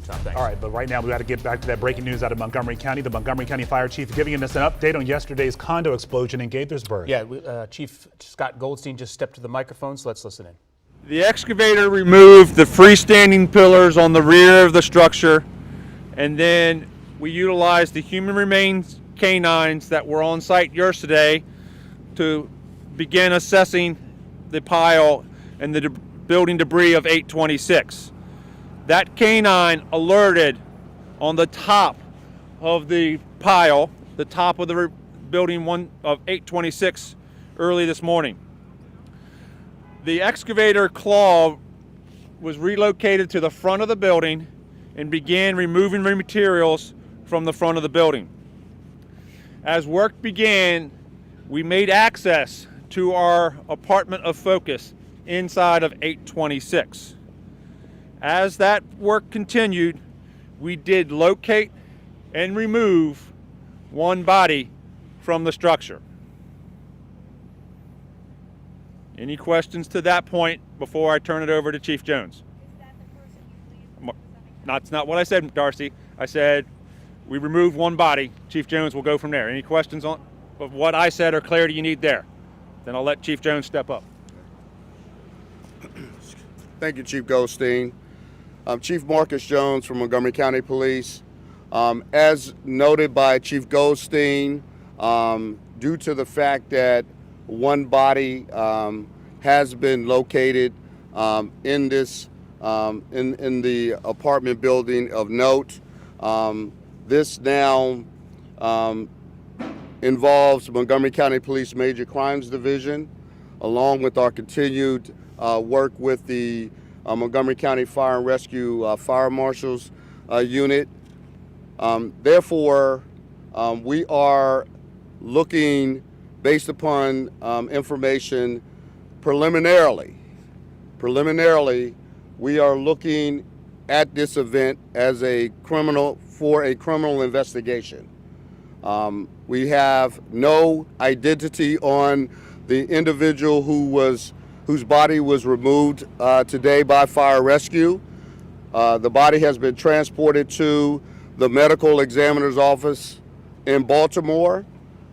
Tom, thanks. All right, but right now we got to get back to that breaking news out of Montgomery County. The Montgomery County Fire Chief giving us an update on yesterday's condo explosion in Gaithersburg. Yeah, Chief Scott Goldstein just stepped to the microphone, so let's listen in. The excavator removed the freestanding pillars on the rear of the structure, and then we utilized the human remains canines that were on site yesterday to begin assessing the pile and the building debris of 826. That canine alerted on the top of the pile, the top of the building one of 826 early this morning. The excavator claw was relocated to the front of the building and began removing materials from the front of the building. As work began, we made access to our apartment of focus inside of 826. As that work continued, we did locate and remove one body from the structure. Any questions to that point before I turn it over to Chief Jones? Is that the person you believe? That's not what I said, Darcy. I said we removed one body. Chief Jones will go from there. Any questions on of what I said or clarity you need there? Then I'll let Chief Jones step up. Thank you, Chief Goldstein. Chief Marcus Jones from Montgomery County Police. As noted by Chief Goldstein, due to the fact that one body has been located in this in the apartment building of note, this now involves Montgomery County Police Major Crimes Division, along with our continued work with the Montgomery County Fire and Rescue Fire Marshals Unit. Therefore, we are looking, based upon information preliminarily, we are looking at this event as a criminal investigation. We have no identity on the individual whose body was removed today by fire rescue. The body has been transported to the medical examiner's office in Baltimore.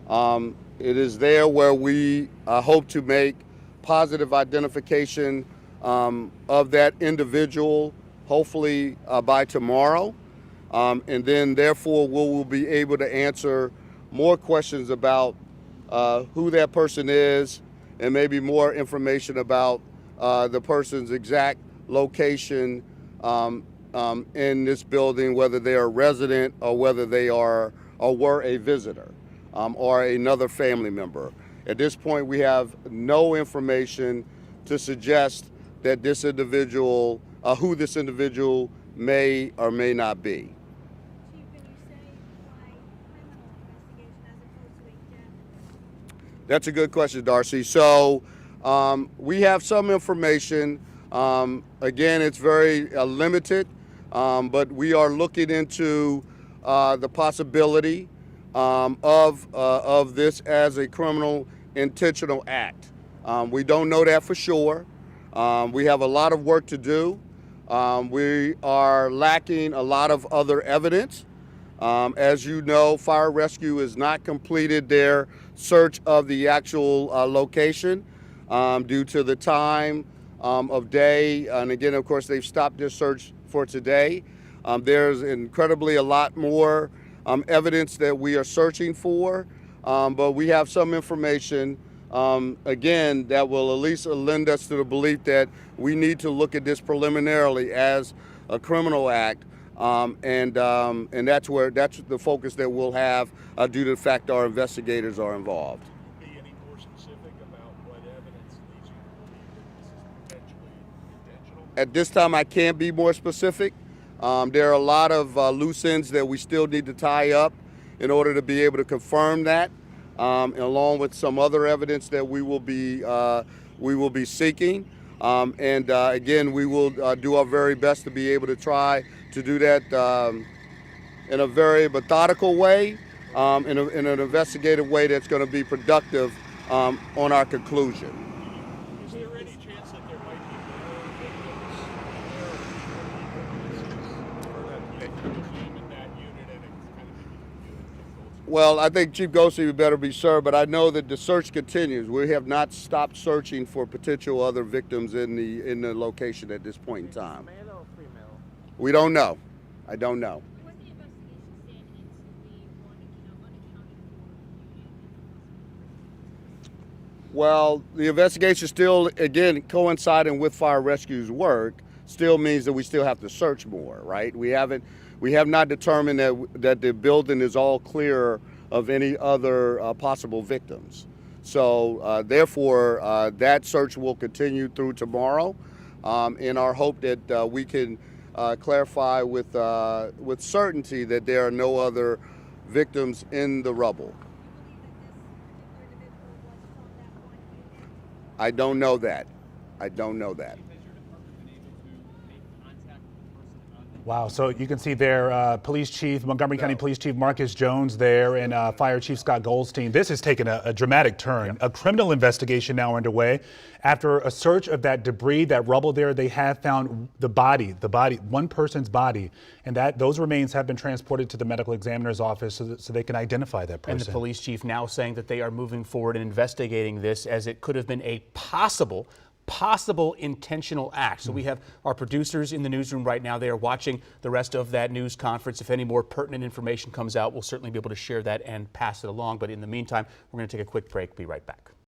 It is there where we hope to make positive identification of that individual, hopefully by tomorrow. And then therefore we will be able to answer more questions about who that person is and maybe more information about the person's exact location in this building, whether they are a resident or whether they are or were a visitor or another family member. At this point, we have no information to suggest that this individual, who this individual may or may not be. Chief, can you say why criminal investigation as opposed to a death? That's a good question, Darcy. So we have some information. Again, it's very limited, but we are looking into the possibility of this as a criminal intentional act. We don't know that for sure. We have a lot of work to do. We are lacking a lot of other evidence. As you know, fire rescue has not completed their search of the actual location due to the time of day. And again, of course, they've stopped their search for today. There's incredibly a lot more evidence that we are searching for, but we have some information, again, that will at least lend us to the belief that we need to look at this preliminarily as a criminal act, and that's the focus that we'll have due to the fact our investigators are involved. Be any more specific about what evidence leads you to believe that this is potentially intentional? At this time, I can't be more specific. There are a lot of loose ends that we still need to tie up in order to be able to confirm that, along with some other evidence that we will be seeking. Again, we will do our very best to be able to try to do that in a very methodical way, in an investigative way that's going to be productive on our conclusion. Is there any chance that there might be more victims there for that Well, I think Chief Ghosty would better be served, but I know that the search continues. We have not stopped searching for potential other victims in the location at this point in time. Male or female? We don't know. I don't know. What's the investigation stand into the one unaccounted for? Well, the investigation still, again, coinciding with fire rescue's work, still means that we still have to search more, right? We have not determined that the building is all clear of any other possible victims. So therefore, that search will continue through tomorrow in our hope that we can clarify with certainty that there are no other victims in the rubble. I don't know that. I don't know that. Wow, so you can see there, Police Chief, Montgomery County Police Chief Marcus Jones there, and Fire Chief Scott Goldstein. This has taken a dramatic turn. Yep. A criminal investigation now underway. After a search of that debris, that rubble there, they have found the body, one person's body, and those remains have been transported to the medical examiner's office so they can identify that person. And the police chief now saying that they are moving forward and investigating this as it could have been a possible intentional act. So we have our producers in the newsroom right now. They are watching the rest of that news conference. If any more pertinent information comes out, we'll certainly be able to share that and pass it along. But in the meantime, we're going to take a quick break. Be right back.